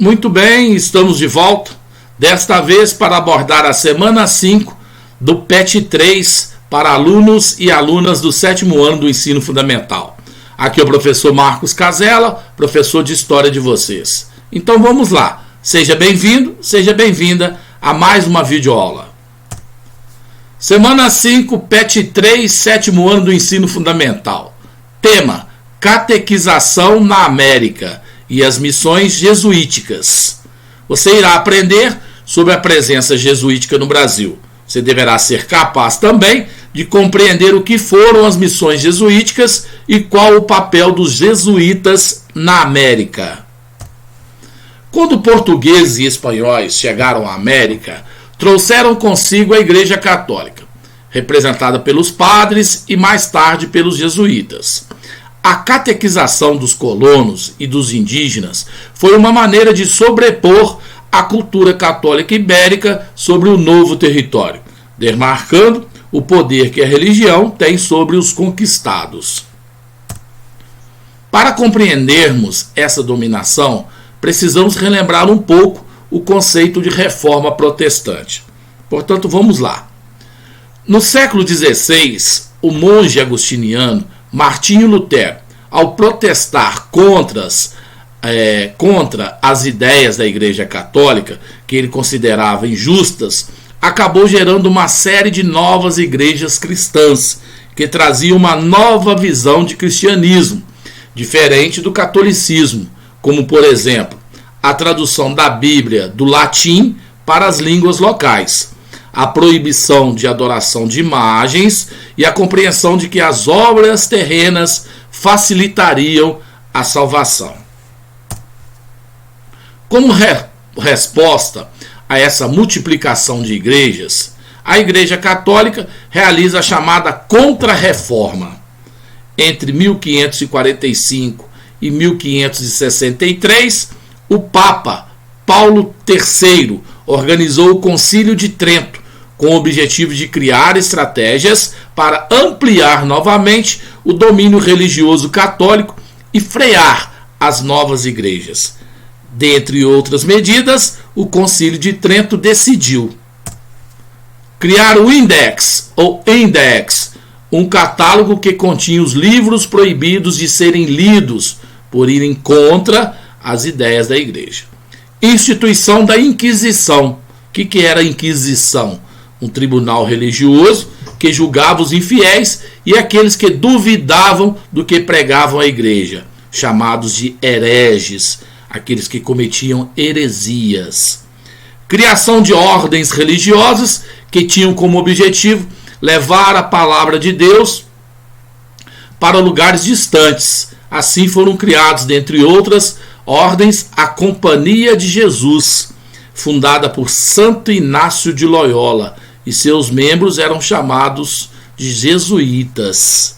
Muito bem, estamos de volta, desta vez para abordar a semana 5 do PET 3 para alunos e alunas do 7º ano do ensino fundamental. Aqui é o professor Marcos Casella, professor de História de vocês. Então vamos lá, seja bem-vindo, seja bem-vinda a mais uma videoaula. Semana 5, PET 3, 7º ano do ensino fundamental. Tema: Catequização na América e as missões jesuíticas. Você irá aprender sobre a presença jesuítica no Brasil. Você deverá ser capaz também de compreender o que foram as missões jesuíticas e qual o papel dos jesuítas na América. Quando portugueses e espanhóis chegaram à América, trouxeram consigo a Igreja Católica, representada pelos padres e mais tarde pelos jesuítas. A catequização dos colonos e dos indígenas foi uma maneira de sobrepor a cultura católica ibérica sobre o novo território, demarcando o poder que a religião tem sobre os conquistados. Para compreendermos essa dominação, precisamos relembrar um pouco o conceito de reforma protestante. Portanto, vamos lá. No século XVI, o monge agostiniano Martinho Lutero, ao protestar contra as ideias da Igreja Católica, que ele considerava injustas, acabou gerando uma série de novas igrejas cristãs, que traziam uma nova visão de cristianismo, diferente do catolicismo, como, por exemplo, a tradução da Bíblia do latim para as línguas locais, a proibição de adoração de imagens e a compreensão de que as obras terrenas facilitariam a salvação. Como resposta a essa multiplicação de igrejas, a Igreja Católica realiza a chamada Contra-Reforma. Entre 1545 e 1563, o Papa Paulo III organizou o Concílio de Trento, com o objetivo de criar estratégias para ampliar novamente o domínio religioso católico e frear as novas igrejas. Dentre outras medidas, o Concílio de Trento decidiu criar o Index, um catálogo que continha os livros proibidos de serem lidos por irem contra as ideias da igreja. Instituição da Inquisição. O que era a Inquisição? Um tribunal religioso que julgava os infiéis e aqueles que duvidavam do que pregavam a igreja, chamados de hereges, aqueles que cometiam heresias. Criação de ordens religiosas que tinham como objetivo levar a palavra de Deus para lugares distantes. Assim foram criados, dentre outras ordens, a Companhia de Jesus, fundada por Santo Inácio de Loyola, e seus membros eram chamados de jesuítas.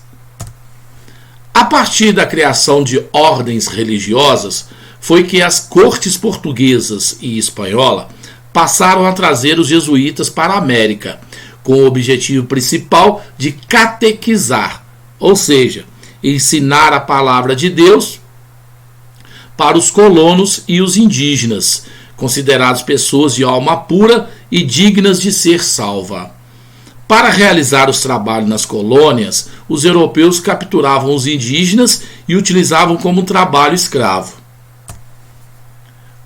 A partir da criação de ordens religiosas, foi que as cortes portuguesas e espanhola passaram a trazer os jesuítas para a América, com o objetivo principal de catequizar, ou seja, ensinar a palavra de Deus para os colonos e os indígenas, considerados pessoas de alma pura e dignas de ser salva. Para realizar os trabalhos nas colônias, os europeus capturavam os indígenas e utilizavam como trabalho escravo.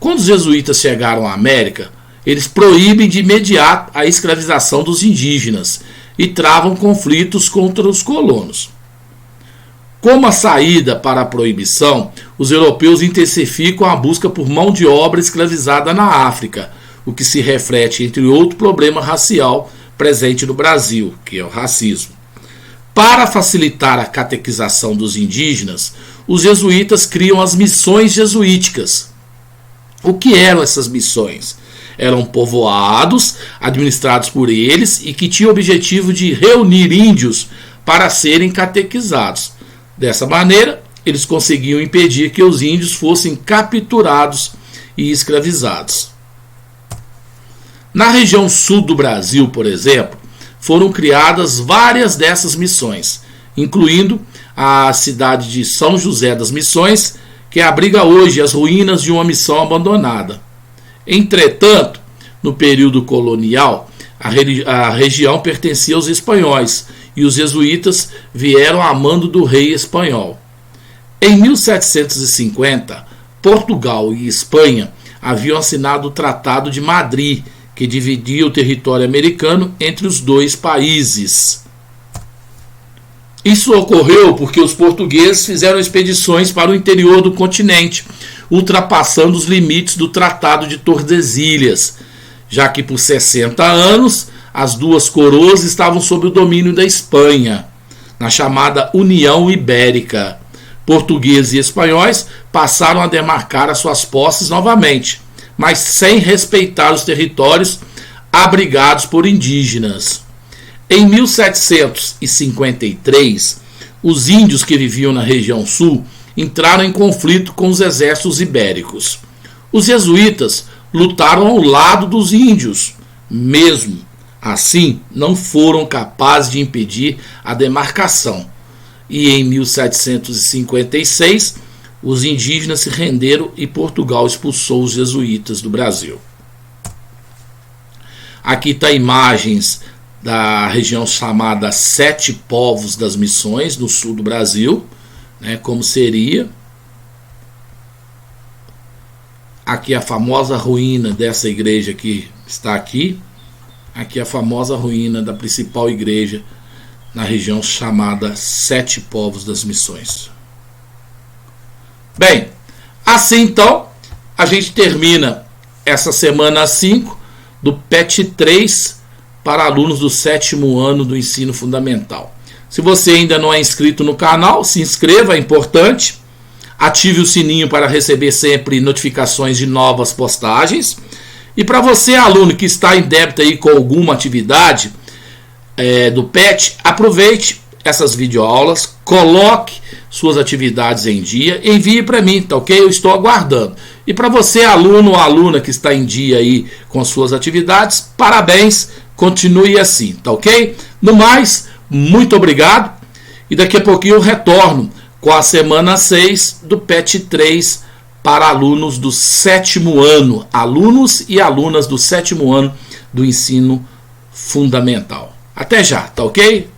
Quando os jesuítas chegaram à América, eles proíbem de imediato a escravização dos indígenas e travam conflitos contra os colonos. Como a saída para a proibição, os europeus intensificam a busca por mão de obra escravizada na África, o que se reflete, entre outro problema racial presente no Brasil, que é o racismo. Para facilitar a catequização dos indígenas, os jesuítas criam as missões jesuíticas. O que eram essas missões? Eram povoados administrados por eles e que tinham o objetivo de reunir índios para serem catequizados. Dessa maneira, eles conseguiam impedir que os índios fossem capturados e escravizados. Na região sul do Brasil, por exemplo, foram criadas várias dessas missões, incluindo a cidade de São José das Missões, que abriga hoje as ruínas de uma missão abandonada. Entretanto, no período colonial, a região pertencia aos espanhóis e os jesuítas vieram a mando do rei espanhol. Em 1750, Portugal e Espanha haviam assinado o Tratado de Madrid, que dividia o território americano entre os dois países. Isso ocorreu porque os portugueses fizeram expedições para o interior do continente, ultrapassando os limites do Tratado de Tordesilhas, já que por 60 anos as duas coroas estavam sob o domínio da Espanha, na chamada União Ibérica. Portugueses e espanhóis passaram a demarcar as suas posses novamente, mas sem respeitar os territórios abrigados por indígenas. Em 1753, os índios que viviam na região sul entraram em conflito com os exércitos ibéricos. Os jesuítas lutaram ao lado dos índios. Mesmo assim, não foram capazes de impedir a demarcação. E em 1756, os indígenas se renderam e Portugal expulsou os jesuítas do Brasil. Aqui está imagens da região chamada Sete Povos das Missões, no sul do Brasil, né, como seria. Aqui a famosa ruína dessa igreja que está aqui. Aqui a famosa ruína da principal igreja na região chamada Sete Povos das Missões. Bem, assim então, a gente termina essa semana 5 do PET 3 para alunos do 7º ano do ensino fundamental. Se você ainda não é inscrito no canal, se inscreva, é importante. Ative o sininho para receber sempre notificações de novas postagens. E para você, aluno que está em débito aí com alguma atividade do PET, aproveite essas videoaulas, coloque suas atividades em dia, envie para mim, tá ok? Eu estou aguardando. E para você, aluno ou aluna que está em dia aí com suas atividades, parabéns, continue assim, tá ok? No mais, muito obrigado e daqui a pouquinho eu retorno com a semana 6 do PET 3 para alunos do 7º ano, alunos e alunas do 7º ano do ensino fundamental. Até já, tá ok?